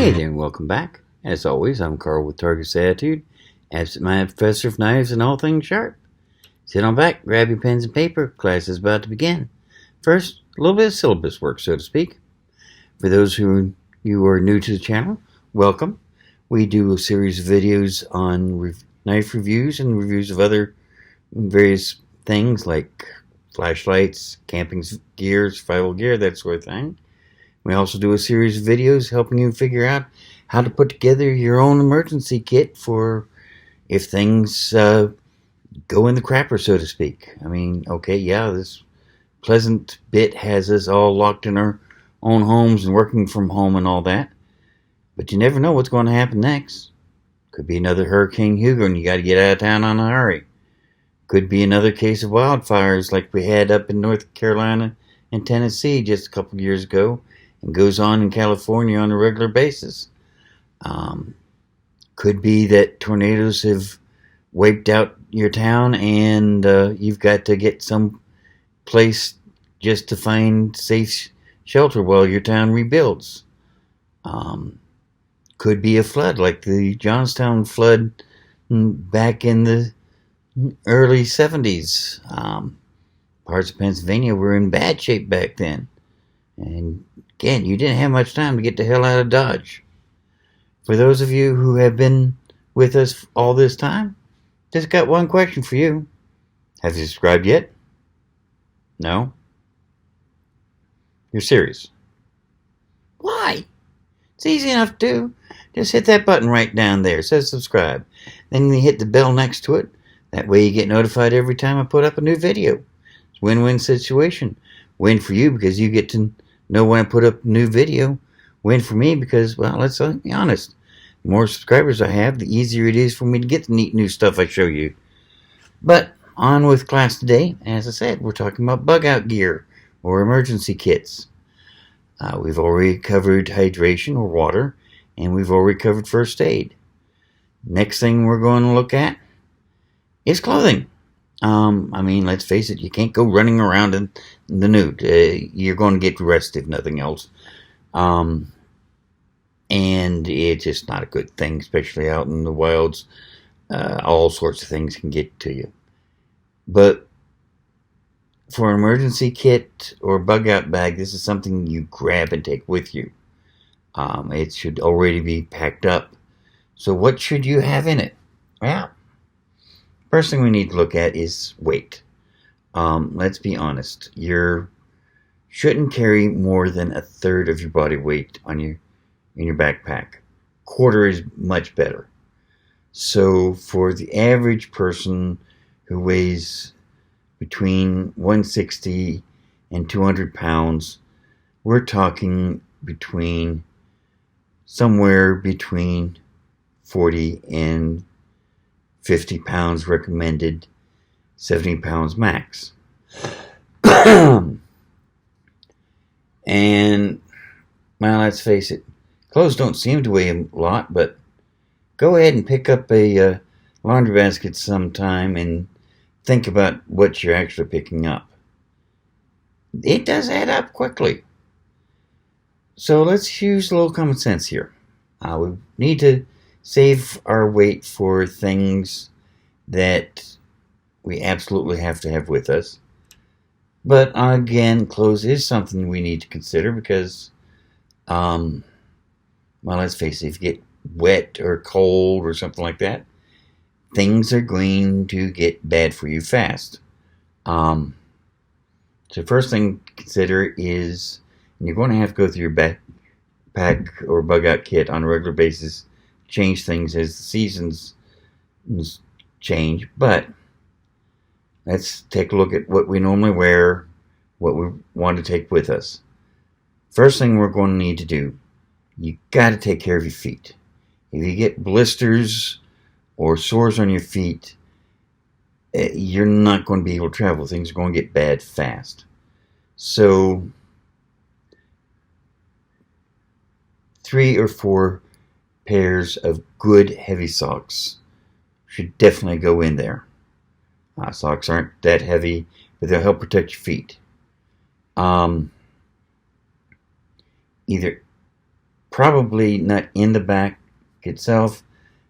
Hey there, and welcome back. As always, I'm Carl with Target's Attitude, absent-minded professor of knives and all things sharp. Sit on back, grab your pens and paper. Class is about to begin. First, a little bit of syllabus work, so to speak. For those who are new to the channel, welcome. We do a series of videos on knife reviews and reviews of other various things like flashlights, camping gear, survival gear, that sort of thing. We also do a series of videos helping you figure out how to put together your own emergency kit for if things go in the crapper, so to speak. I mean, okay, yeah, this pleasant bit has us all locked in our own homes and working from home and all that. But you never know what's going to happen next. Could be another Hurricane Hugo and you got to get out of town on a hurry. Could be another case of wildfires like we had up in North Carolina and Tennessee just a couple years ago. And goes on in California on a regular basis. Could be that tornadoes have wiped out your town and you've got to get some place just to find safe shelter while your town rebuilds. Could be a flood like the Johnstown flood back in the early 70s. Parts of Pennsylvania were in bad shape back then. And again, you didn't have much time to get the hell out of Dodge. For those of you who have been with us all this time, just got one question for you. Have you subscribed yet? No? You're serious? Why? It's easy enough to do. Just hit that button right down there. It says subscribe. Then you hit the bell next to it. That way you get notified every time I put up a new video. It's a win-win situation. Win for you because you get to know when I put up a new video. Win for me because, well, let's be honest. The more subscribers I have, the easier it is for me to get the neat new stuff I show you. But on with class today. As I said, we're talking about bug out gear or emergency kits. We've already covered hydration or water, and we've already covered first aid. Next thing we're going to look at is clothing. I mean, let's face it, you can't go running around in the nude. You're going to get arrested, if nothing else. And it's just not a good thing, especially out in the wilds. All sorts of things can get to you. But for an emergency kit or bug out bag, this is something you grab and take with you. It should already be packed up. So what should you have in it? Well, first thing we need to look at is weight. Let's be honest. You shouldn't carry more than a third of your body weight in your backpack. Quarter is much better. So for the average person who weighs between 160 and 200 pounds, we're talking somewhere between 40 and 50 pounds recommended, 70 pounds max. And, well, let's face it, clothes don't seem to weigh a lot, but go ahead and pick up a laundry basket sometime and think about what you're actually picking up. It does add up quickly. So let's use a little common sense here. We need to save our weight for things that we absolutely have to have with us. But again, clothes is something we need to consider because, well, let's face it, if you get wet or cold or something like that, things are going to get bad for you fast. So first thing to consider is you're going to have to go through your backpack or bug out kit on a regular basis, change things as the seasons change. But let's take a look at what we normally wear, what we want to take with us. First thing we're going to need to do, you got to take care of your feet. If you get blisters or sores on your feet, you're not going to be able to travel. Things are going to get bad fast. So 3 or 4 pairs of good heavy socks should definitely go in there. Socks aren't that heavy, but they'll help protect your feet. Either Probably not in the back itself,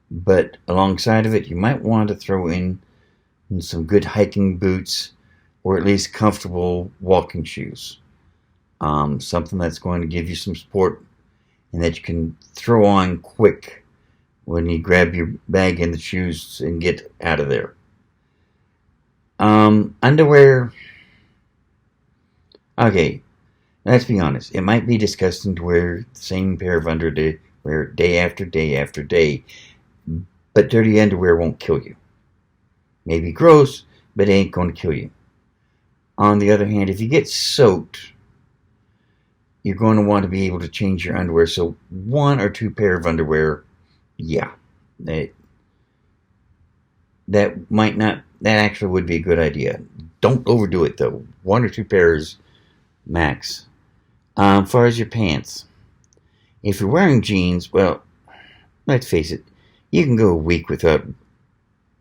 but alongside of it, you might want to throw in some good hiking boots or at least comfortable walking shoes. Something that's going to give you some support and that you can throw on quick when you grab your bag and the shoes and get out of there. Underwear. Okay, let's be honest. It might be disgusting to wear the same pair of underwear day after day after day, but dirty underwear won't kill you. Maybe gross, but it ain't going to kill you. On the other hand, if you get soaked, you're going to want to be able to change your underwear. So 1 or 2 pair of underwear, yeah, that actually would be a good idea. Don't overdo it though. 1 or 2 pairs max. As far as your pants, if you're wearing jeans, well, let's face it, you can go a week without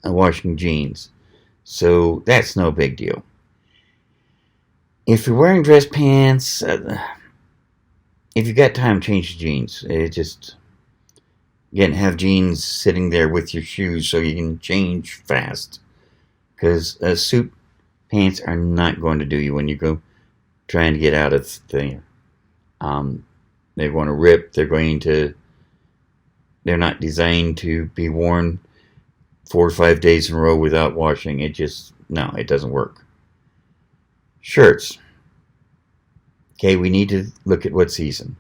washing jeans, so that's no big deal. If you're wearing dress pants, if you've got time, change the jeans. Again, have jeans sitting there with your shoes so you can change fast, because suit pants are not going to do you when you go trying to get out of there. They're going to rip. They're not designed to be worn 4 or 5 days in a row without washing. It doesn't work. Shirts. Okay, we need to look at what season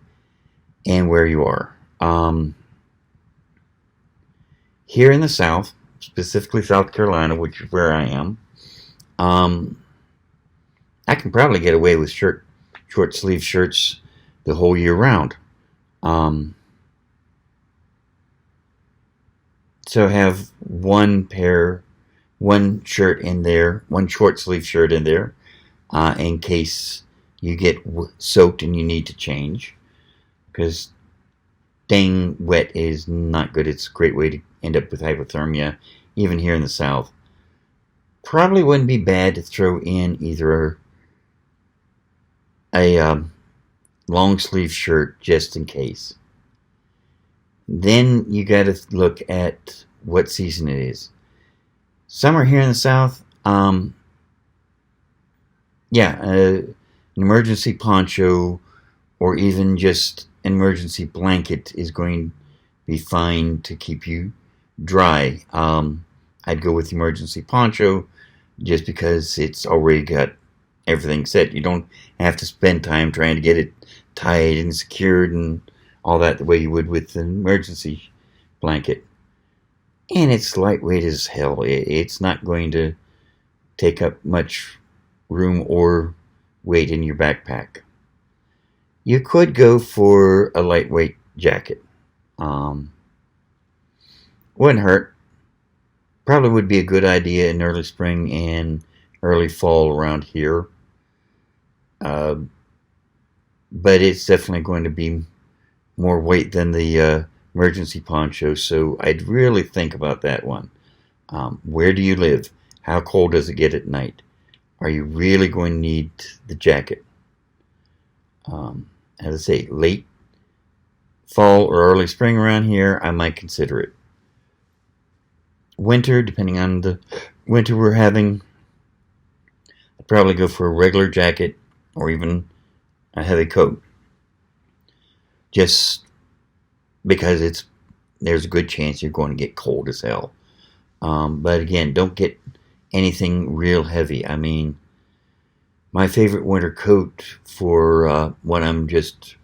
and where you are. Here in the South, specifically South Carolina, which is where I am, I can probably get away with short sleeve shirts the whole year round. So have one shirt in there, one short sleeve shirt in there, in case you get soaked and you need to change. Because staying wet is not good. It's a great way to end up with hypothermia, even here in the South. Probably wouldn't be bad to throw in either a long sleeve shirt just in case. Then you got to look at what season it is. Summer here in the South, an emergency poncho or even just an emergency blanket is going to be fine to keep you dry. I'd go with the emergency poncho just because it's already got everything set. You don't have to spend time trying to get it tied and secured and all that the way you would with an emergency blanket. And it's lightweight as hell. It's not going to take up much room or weight in your backpack. You could go for a lightweight jacket. Wouldn't hurt. Probably would be a good idea in early spring and early fall around here. But it's definitely going to be more weight than the emergency poncho, so I'd really think about that one. Where do you live? How cold does it get at night? Are you really going to need the jacket? As I say, late fall or early spring around here, I might consider it. Winter, depending on the winter we're having, I'd probably go for a regular jacket or even a heavy coat. Just because there's a good chance you're going to get cold as hell. But again, don't get anything real heavy. I mean, my favorite winter coat for when I'm just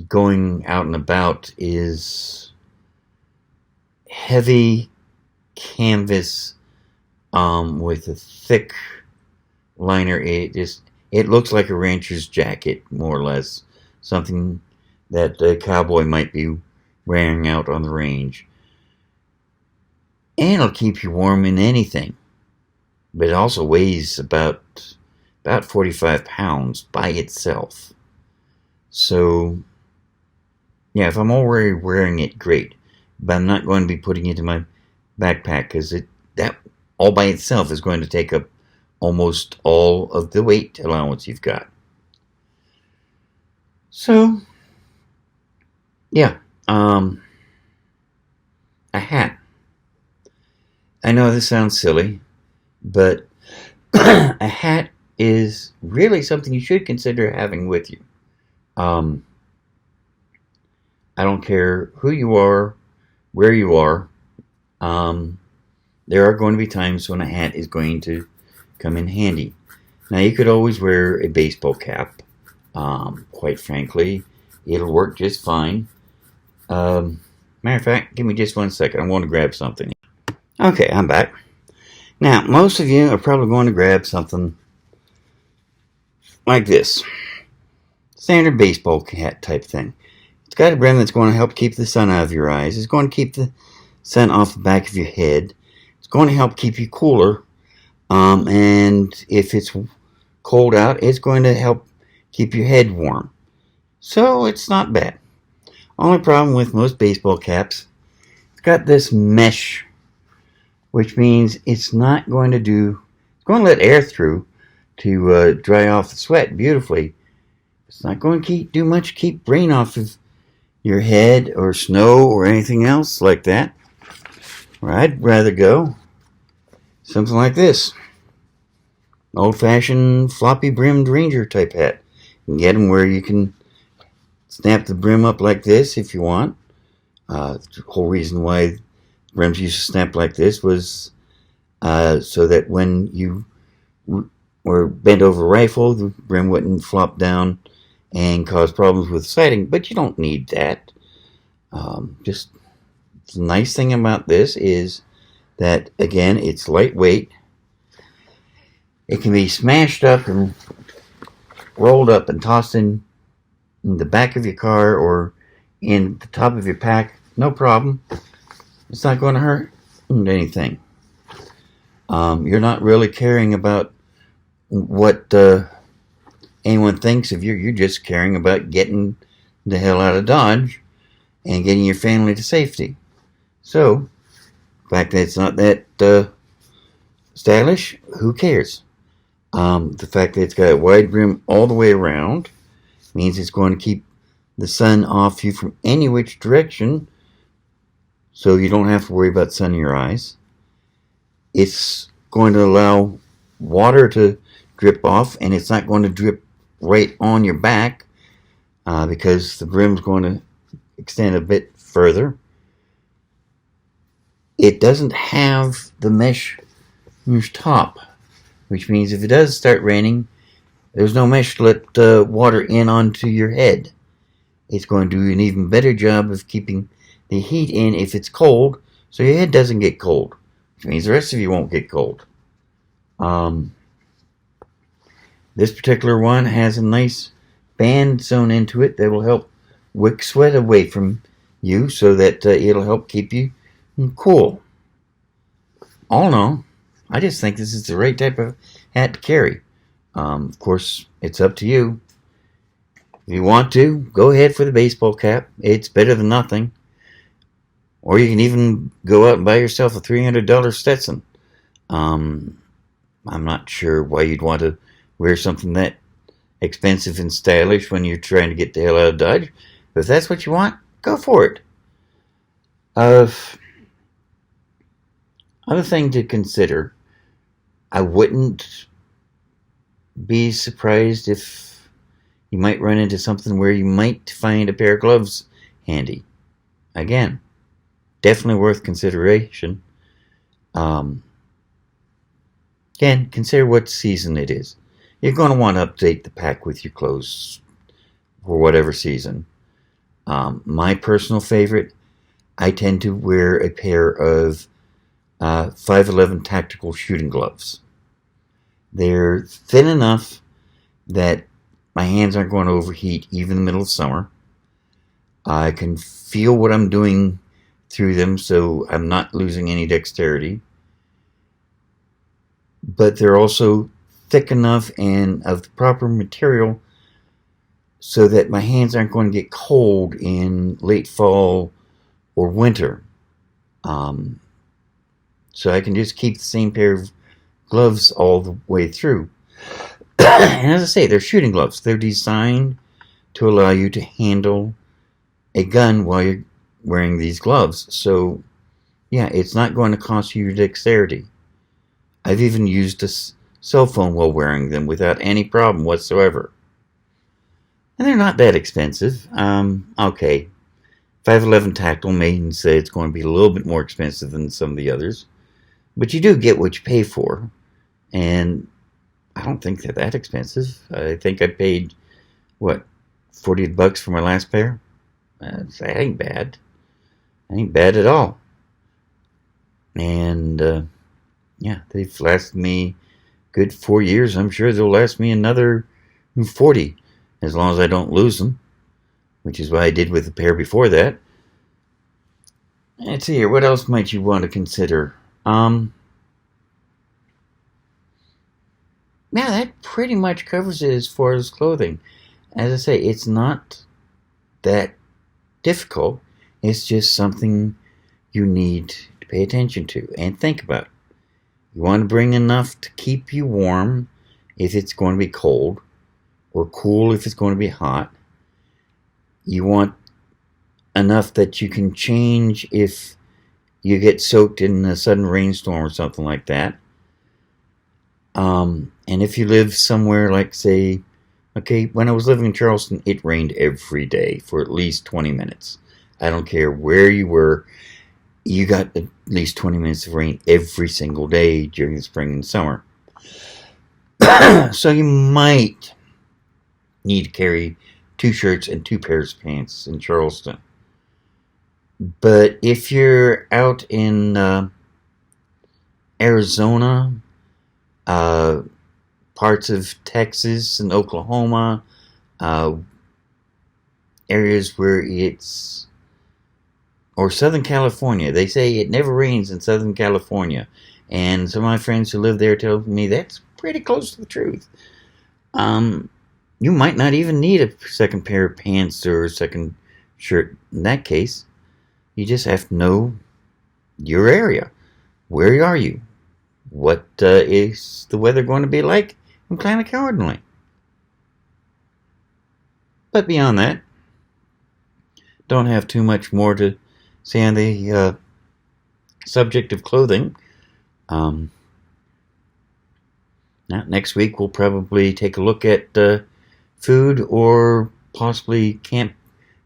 going out and about is heavy canvas with a thick liner. It looks like a rancher's jacket, more or less. Something that a cowboy might be wearing out on the range. And it'll keep you warm in anything. But it also weighs about 45 pounds by itself. So, yeah, if I'm already wearing it, great. But I'm not going to be putting it in my backpack because that all by itself is going to take up almost all of the weight allowance you've got. So, Yeah, a hat. I know this sounds silly, but a hat is really something you should consider having with you. Um, I don't care who you are, where you are. Um, there are going to be times when a hat is going to come in handy. Now, you could always wear a baseball cap. Quite frankly, it'll work just fine. Matter of fact, give me just 1 second. I want to grab something. Okay, I'm back. Now, most of you are probably going to grab something like this. Standard baseball hat type thing. It's got a brim that's going to help keep the sun out of your eyes. It's going to keep the sun off the back of your head. It's going to help keep you cooler. And if it's cold out, it's going to help keep your head warm. So it's not bad. Only problem with most baseball caps, it's got this mesh, which means it's not going to it's going to let air through to dry off the sweat beautifully. It's not going to do much to keep rain off of your head or snow or anything else like that. Or I'd rather go something like this. Old-fashioned floppy brimmed ranger type hat. You can get them where you can snap the brim up like this if you want. The whole reason why brims used to snap like this was so that when you were bent over a rifle, the brim wouldn't flop down and cause problems with sighting. But you don't need that. Just the nice thing about this is that, again, it's lightweight. It can be smashed up and rolled up and tossed in the back of your car or in the top of your pack. No problem. It's not going to hurt anything. You're not really caring about what anyone thinks of you. You're just caring about getting the hell out of Dodge and getting your family to safety. So, the fact that it's not that stylish, who cares? The fact that it's got a wide brim all the way around means it's going to keep the sun off you from any which direction, so you don't have to worry about sun in your eyes. It's going to allow water to drip off, and it's not going to drip right on your back because the brim's going to extend a bit further. It doesn't have the mesh top, which means if it does start raining, there's no mesh to let water in onto your head. It's going to do an even better job of keeping the heat in if it's cold, so your head doesn't get cold, which means the rest of you won't get cold. This particular one has a nice band sewn into it that will help wick sweat away from you so that it'll help keep you cool. All in all, I just think this is the right type of hat to carry. Of course, it's up to you. If you want to, go ahead for the baseball cap. It's better than nothing. Or you can even go out and buy yourself a $300 Stetson. I'm not sure why you'd want to wear something that expensive and stylish when you're trying to get the hell out of Dodge. But if that's what you want, go for it. Other thing to consider, I wouldn't be surprised if you might run into something where you might find a pair of gloves handy. Again, definitely worth consideration. Again, consider what season it is. You're going to want to update the pack with your clothes for whatever season. My personal favorite, I tend to wear a pair of 511 tactical shooting gloves. They're thin enough that my hands aren't going to overheat even in the middle of summer. I can feel what I'm doing through them, so I'm not losing any dexterity. But they're also thick enough and of the proper material so that my hands aren't going to get cold in late fall or winter. So I can just keep the same pair of gloves all the way through. And as I say, they're shooting gloves. They're designed to allow you to handle a gun while you're wearing these gloves. So, yeah, it's not going to cost you your dexterity. I've even used a cell phone while wearing them without any problem whatsoever. And they're not that expensive. Okay, 511 Tactile may say it's going to be a little bit more expensive than some of the others, but you do get what you pay for, and I don't think they're that expensive. I think I paid, what, $40 for my last pair? That ain't bad. Ain't bad at all. And, yeah, they've lasted me good 4 years. I'm sure they'll last me another 40, as long as I don't lose them, which is what I did with the pair before that. Let's see here. What else might you want to consider? Yeah, that pretty much covers it as far as clothing. As I say, it's not that difficult. It's just something you need to pay attention to and think about. You want to bring enough to keep you warm if it's going to be cold, or cool if it's going to be hot. You want enough that you can change if you get soaked in a sudden rainstorm or something like that. And if you live somewhere like, say, okay, when I was living in Charleston, it rained every day for at least 20 minutes. I don't care where you were, you got at least 20 minutes of rain every single day during the spring and summer. So you might need to carry 2 shirts and 2 pairs of pants in Charleston. But if you're out in Arizona, parts of Texas and Oklahoma, areas where it's, or Southern California. They say it never rains in Southern California, and some of my friends who live there tell me that's pretty close to the truth. You might not even need a second pair of pants or a second shirt in that case. You just have to know your area. Where are you? What is the weather going to be like? And plan accordingly. But beyond that, don't have too much more to say on the subject of clothing. Now, next week we'll probably take a look at food, or possibly camp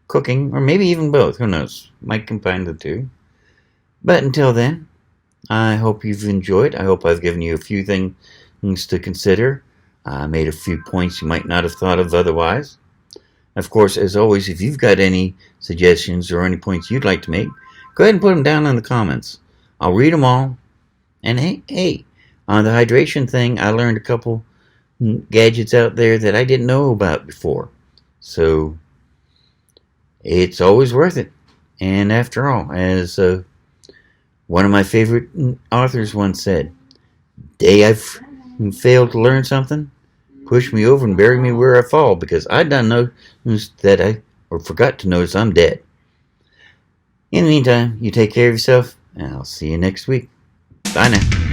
cooking, or maybe even both. Who knows? Might combine the two. But until then, I hope you've enjoyed. I hope I've given you a few things to consider. Made a few points you might not have thought of otherwise. Of course, as always, if you've got any suggestions or any points you'd like to make, go ahead and put them down in the comments. I'll read them all. And hey, on the hydration thing, I learned a couple gadgets out there that I didn't know about before. So it's always worth it. And after all, as one of my favorite authors once said, day I've failed to learn something, push me over and bury me where I fall, because I done noticed that or forgot to notice I'm dead. In the meantime, you take care of yourself, and I'll see you next week. Bye now.